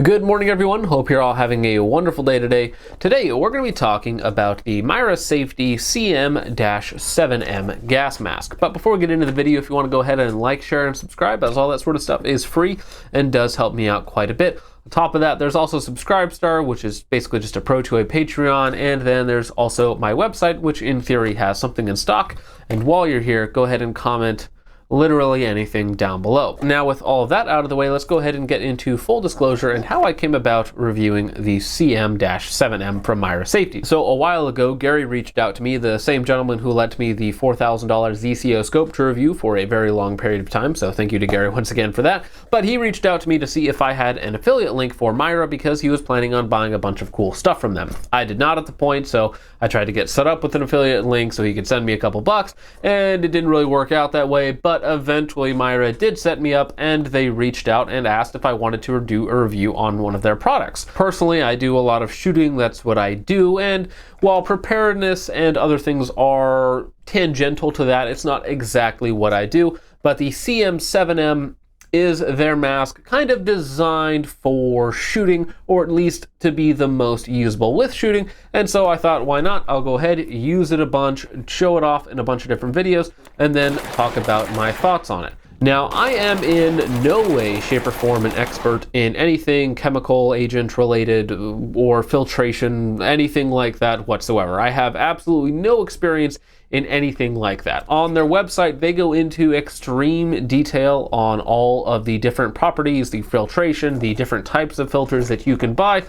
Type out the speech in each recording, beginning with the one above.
Good morning, everyone. Hope you're all having a wonderful day today. Today, we're going to be talking about the Mira Safety CM-7M gas mask. But before we get into the video, if you want to go ahead and like, share, and subscribe, as all that sort of stuff is free and does help me out quite a bit. On top of that, there's also Subscribestar, which is basically just a pro to a Patreon, and then there's also my website, which in theory has something in stock. And while you're here, go ahead and comment literally anything down below. Now, with all of that out of the way, let's go ahead and get into full disclosure and how I came about reviewing the CM-7M from Mira Safety. So a while ago, Gary reached out to me, the same gentleman who lent me the $4,000 ZCO scope to review for a very long period of time. So thank you to Gary once again for that. But he reached out to me to see if I had an affiliate link for Mira because he was planning on buying a bunch of cool stuff from them. I did not at the point, so I tried to get set up with an affiliate link so he could send me a couple bucks, and it didn't really work out that way. But eventually Mira did set me up, and they reached out and asked if I wanted to do a review on one of their products. Personally, I do a lot of shooting, that's what I do, and while preparedness and other things are tangential to that, it's not exactly what I do. But the CM-7M is their mask kind of designed for shooting, or at least to be the most usable with shooting. And so I thought, why not? I'll go ahead, use it a bunch, show it off in a bunch of different videos, and then talk about my thoughts on it. Now, I am in no way, shape, or form an expert in anything chemical agent related or filtration, anything like that whatsoever. I have absolutely no experience in anything like that. On their website, they go into extreme detail on all of the different properties, the filtration, the different types of filters that you can buy,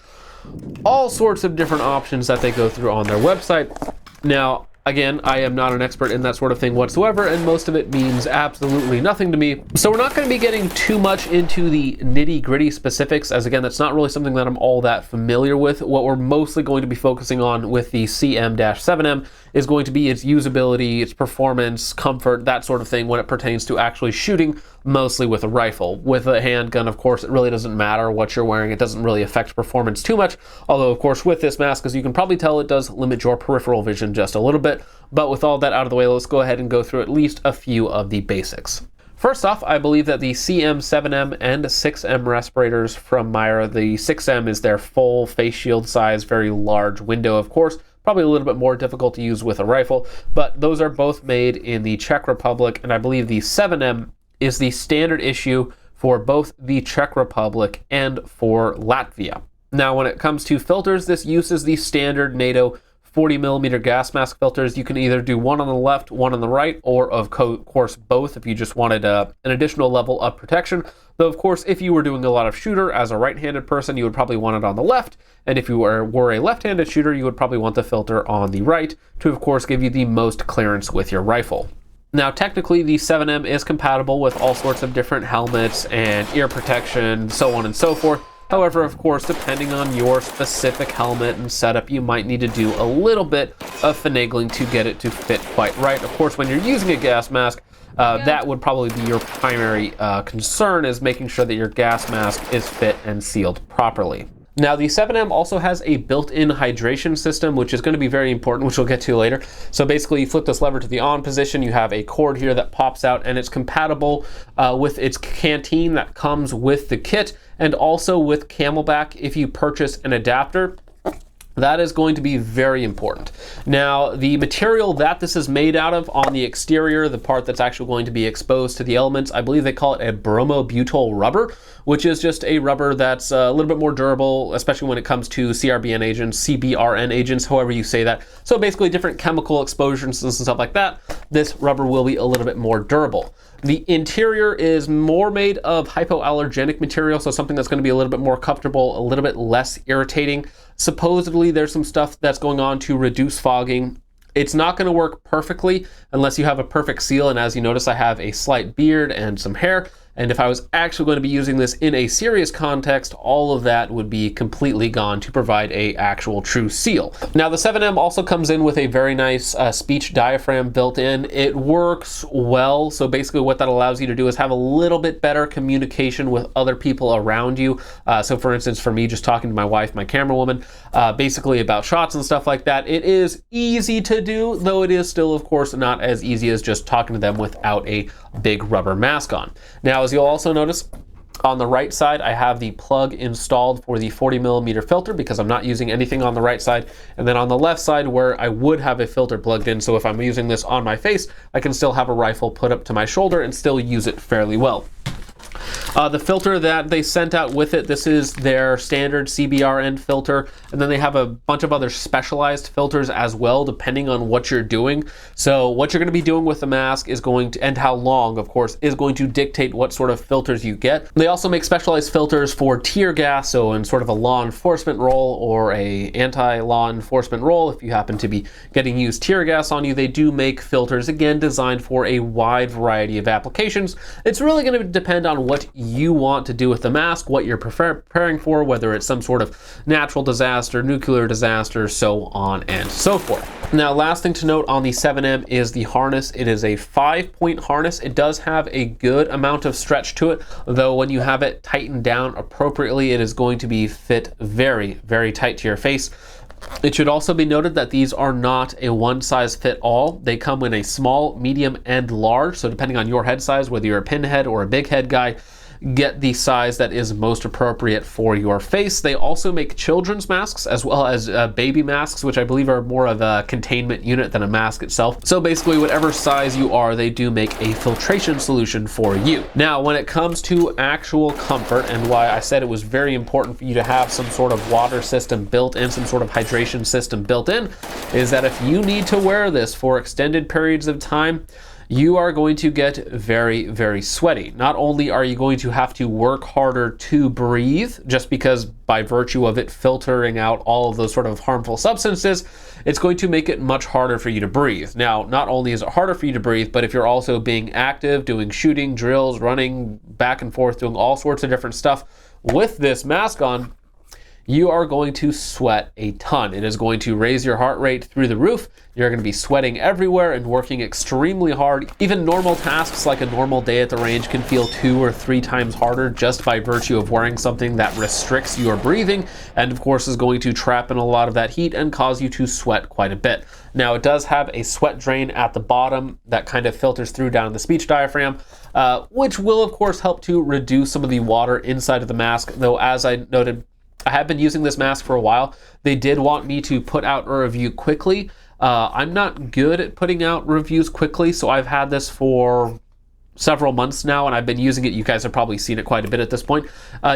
all sorts of different options that they go through on their website. Now, again, I am not an expert in that sort of thing whatsoever, and most of it means absolutely nothing to me. So we're not going to be getting too much into the nitty-gritty specifics, as again, that's not really something that I'm all that familiar with. What we're mostly going to be focusing on with the CM-7M is going to be its usability, its performance, comfort, that sort of thing when it pertains to actually shooting, mostly with a rifle. With a handgun, of course, it really doesn't matter what you're wearing. It doesn't really affect performance too much. Although, of course, with this mask, as you can probably tell, it does limit your peripheral vision just a little bit. But with all that out of the way, let's go ahead and go through at least a few of the basics. First off, I believe that the CM-7M and 6M respirators from Mira, the 6M is their full face shield size, very large window, of course, probably a little bit more difficult to use with a rifle, but those are both made in the Czech Republic, and I believe the 7M is the standard issue for both the Czech Republic and for Latvia. Now, when it comes to filters, this uses the standard NATO 40mm gas mask filters. You can either do one on the left, one on the right, or of course both if you just wanted an additional level of protection. Though of course, if you were doing a lot of shooter as a right-handed person, you would probably want it on the left, and if you were a left-handed shooter, you would probably want the filter on the right to of course give you the most clearance with your rifle. Now, technically, the 7M is compatible with all sorts of different helmets and ear protection, so on and so forth. However, of course, depending on your specific helmet and setup, you might need to do a little bit of finagling to get it to fit quite right. Of course, when you're using a gas mask, that would probably be your primary concern, is making sure that your gas mask is fit and sealed properly. Now, the 7M also has a built-in hydration system, which is going to be very important, which we'll get to later. So basically, you flip this lever to the on position, you have a cord here that pops out, and it's compatible with its canteen that comes with the kit, and also with Camelback if you purchase an adapter. That is going to be very important. Now, the material that this is made out of on the exterior, the part that's actually going to be exposed to the elements, I believe they call it a bromobutyl rubber, which is just a rubber that's a little bit more durable, especially when it comes to CBRN agents, however you say that. So basically different chemical exposures and stuff like that, this rubber will be a little bit more durable. The interior is more made of hypoallergenic material, so something that's going to be a little bit more comfortable, a little bit less irritating. Supposedly there's some stuff that's going on to reduce fogging. It's not going to work perfectly unless you have a perfect seal, and as you notice, I have a slight beard and some hair. And if I was actually going to be using this in a serious context, all of that would be completely gone to provide a actual true seal. Now, the 7M also comes in with a very nice speech diaphragm built in. It works well. So basically what that allows you to do is have a little bit better communication with other people around you. So for instance, for me, just talking to my wife, my camera woman, basically about shots and stuff like that, it is easy to do, though it is still, of course, not as easy as just talking to them without a big rubber mask on. Now, as you'll also notice, On the right side, I have the plug installed for the 40mm filter because I'm not using anything on the right side. And then on the left side where I would have a filter plugged in, so if I'm using this on my face, I can still have a rifle put up to my shoulder and still use it fairly well. The filter that they sent out with it, this is their standard CBRN filter, and then they have a bunch of other specialized filters as well, depending on what you're doing. So what you're going to be doing with the mask is going to, and how long, of course, is going to dictate what sort of filters you get. They also make specialized filters for tear gas, so in sort of a law enforcement role or a anti-law enforcement role, if you happen to be getting used tear gas on you, they do make filters, again, designed for a wide variety of applications. It's really going to depend on what you want to do with the mask, what you're preparing for, whether it's some sort of natural disaster, nuclear disaster, so on and so forth. Now, last thing to note on the 7M is the harness. It is a 5-point harness. It does have a good amount of stretch to it, though when you have it tightened down appropriately, it is going to be fit very, very tight to your face. It should also be noted that these are not a one-size-fit-all. They come in a small, medium, and large, so depending on your head size, whether you're a pinhead or a big head guy, get the size that is most appropriate for your face. They also make children's masks as well as baby masks, which I believe are more of a containment unit than a mask itself. So basically, whatever size you are, they do make a filtration solution for you. Now, when it comes to actual comfort, and why I said it was very important for you to have some sort of water system built in, some sort of hydration system built in, is that if you need to wear this for extended periods of time, you are going to get very, very sweaty. Not only are you going to have to work harder to breathe, just because by virtue of it filtering out all of those sort of harmful substances, it's going to make it much harder for you to breathe. Now, not only is it harder for you to breathe, but if you're also being active, doing shooting, drills, running back and forth, doing all sorts of different stuff with this mask on, you are going to sweat a ton. It is going to raise your heart rate through the roof. You're going to be sweating everywhere and working extremely hard. Even normal tasks like a normal day at the range can feel 2 or 3 times harder just by virtue of wearing something that restricts your breathing, and of course is going to trap in a lot of that heat and cause you to sweat quite a bit. Now, it does have a sweat drain at the bottom that kind of filters through down the speech diaphragm, which will of course help to reduce some of the water inside of the mask, though as I noted, I have been using this mask for a while. They did want me to put out a review quickly. I'm not good at putting out reviews quickly, so I've had this for several months now, and I've been using it. You guys have probably seen it quite a bit at this point.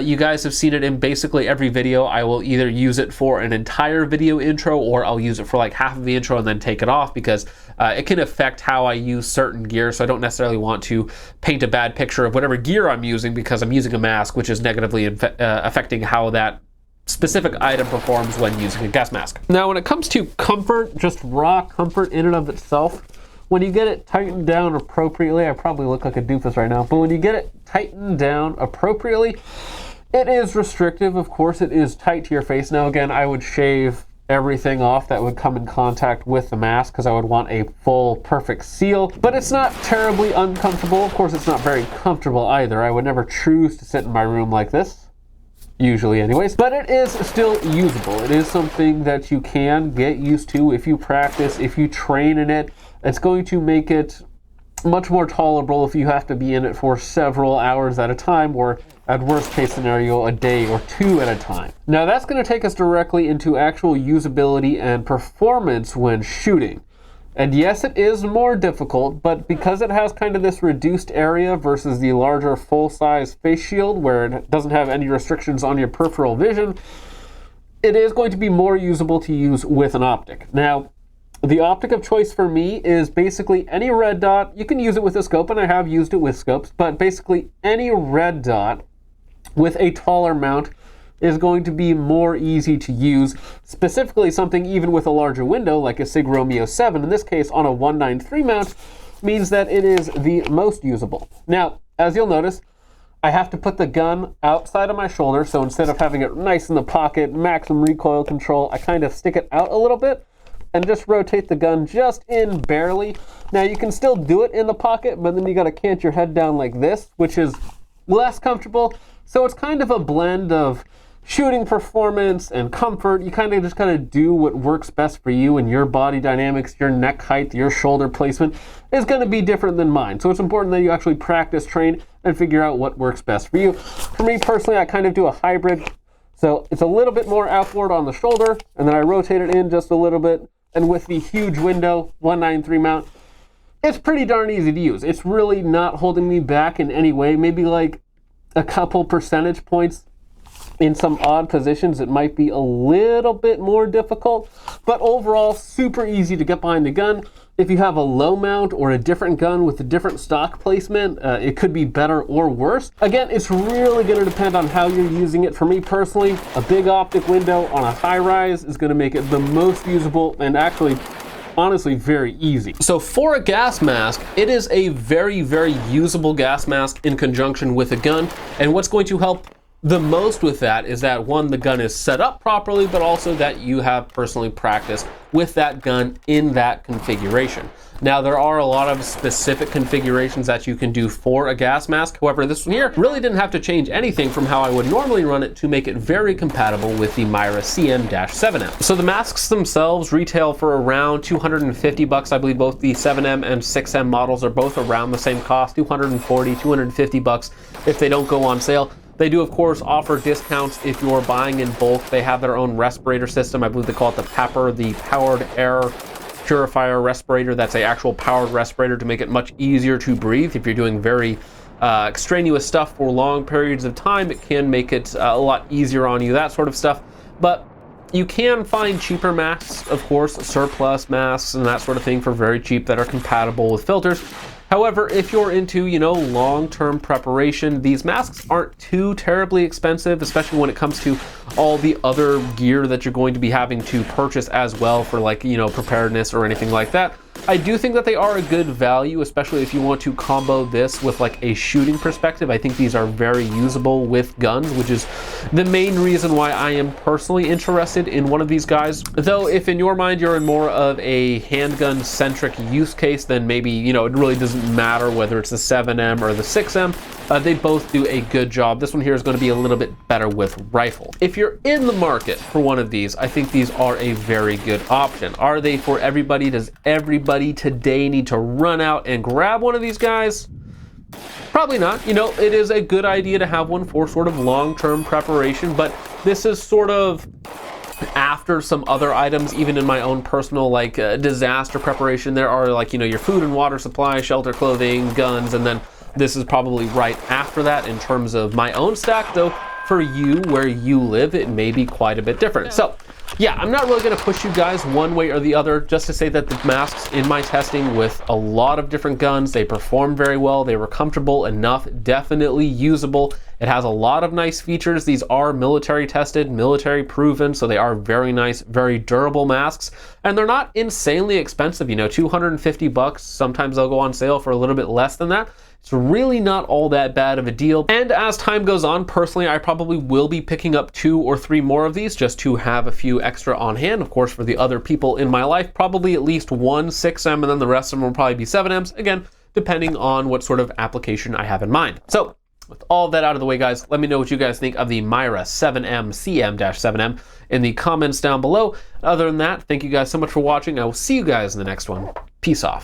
You guys have seen it in basically every video. I will either use it for an entire video intro, or I'll use it for like half of the intro and then take it off, because it can affect how I use certain gear, so I don't necessarily want to paint a bad picture of whatever gear I'm using because I'm using a mask, which is negatively affecting how that specific item performs when using a gas mask. Now, when it comes to comfort, just raw comfort in and of itself, when you get it tightened down appropriately, I probably look like a doofus right now, but when you get it tightened down appropriately, it is restrictive. Of course, it is tight to your face. Now, again, I would shave everything off that would come in contact with the mask because I would want a full, perfect seal, but it's not terribly uncomfortable. Of course, it's not very comfortable either. I would never choose to sit in my room like this, usually anyways, but it is still usable. It is something that you can get used to if you practice, if you train in it. It's going to make it much more tolerable if you have to be in it for several hours at a time, or at worst case scenario, a day or 2 at a time. Now, that's going to take us directly into actual usability and performance when shooting. And yes, it is more difficult, but because it has kind of this reduced area versus the larger full-size face shield where it doesn't have any restrictions on your peripheral vision, it is going to be more usable to use with an optic. Now, the optic of choice for me is basically any red dot. You can use it with a scope, and I have used it with scopes, but basically any red dot with a taller mount is going to be more easy to use. Specifically, something even with a larger window, like a Sig Romeo 7, in this case on a 193 mount, means that it is the most usable. Now, as you'll notice, I have to put the gun outside of my shoulder, so instead of having it nice in the pocket, maximum recoil control, I kind of stick it out a little bit and just rotate the gun just in barely. Now, you can still do it in the pocket, but then you gotta cant your head down like this, which is less comfortable. So it's kind of a blend of shooting performance and comfort. You kind of just gotta do what works best for you, and your body dynamics, your neck height, your shoulder placement is gonna be different than mine. So it's important that you actually practice, train, and figure out what works best for you. For me personally, I kind of do a hybrid. So it's a little bit more outboard on the shoulder, and then I rotate it in just a little bit. And with the huge window 193 mount, it's pretty darn easy to use. It's really not holding me back in any way. Maybe like a couple percentage points in some odd positions, it might be a little bit more difficult, but overall super easy to get behind the gun. If you have a low mount or a different gun with a different stock placement, it could be better or worse. Again, it's really going to depend on how you're using it. For me personally, a big optic window on a high rise is going to make it the most usable and actually honestly very easy. So for a gas mask, it is a very, very usable gas mask in conjunction with a gun. And what's going to help the most with that is that, one, the gun is set up properly, but also that you have personally practiced with that gun in that configuration. Now, there are a lot of specific configurations that you can do for a gas mask. However, this one here really didn't have to change anything from how I would normally run it to make it very compatible with the Mira CM-7M. So the masks themselves retail for around 250 bucks. I believe both the 7M and 6M models are both around the same cost, 240, 250 bucks if they don't go on sale. They do, of course, offer discounts if you're buying in bulk. They have their own respirator system. I believe they call it the PAPR, the Powered Air Purifier Respirator. That's an actual powered respirator to make it much easier to breathe. If you're doing very extraneous stuff for long periods of time, it can make it a lot easier on you, that sort of stuff. But you can find cheaper masks, of course, surplus masks and that sort of thing for very cheap that are compatible with filters. However, if you're into, long-term preparation, these masks aren't too terribly expensive, especially when it comes to all the other gear that you're going to be having to purchase as well for preparedness or anything like that. I do think that they are a good value, especially if you want to combo this with like a shooting perspective. I think these are very usable with guns, which is the main reason why I am personally interested in one of these guys. Though if in your mind you're in more of a handgun centric use case, then maybe, it really doesn't matter whether it's the 7M or the 6M. They both do a good job. This one here is going to be a little bit better with rifle. If you're in the market for one of these, I think these are a very good option. Are they for everybody? Does everybody today need to run out and grab one of these guys? Probably not. It is a good idea to have one for sort of long-term preparation, but this is sort of after some other items. Even in my own personal disaster preparation, there are your food and water supply, shelter, clothing, guns, and then this is probably right after that in terms of my own stack, though for you where you live it may be quite a bit different. So yeah, I'm not really going to push you guys one way or the other, just to say that the masks in my testing with a lot of different guns, they performed very well, they were comfortable enough, definitely usable. It has a lot of nice features. These are military tested, military proven, so they are very nice, very durable masks, and they're not insanely expensive, 250 bucks. Sometimes they'll go on sale for a little bit less than that. It's really not all that bad of a deal. And as time goes on, personally, I probably will be picking up 2 or 3 more of these just to have a few extra on hand. Of course, for the other people in my life, probably at least one 6M, and then the rest of them will probably be 7Ms, again, depending on what sort of application I have in mind. So with all that out of the way, guys, let me know what you guys think of the Mira 7M CM-7M in the comments down below. Other than that, thank you guys so much for watching. I will see you guys in the next one. Peace off.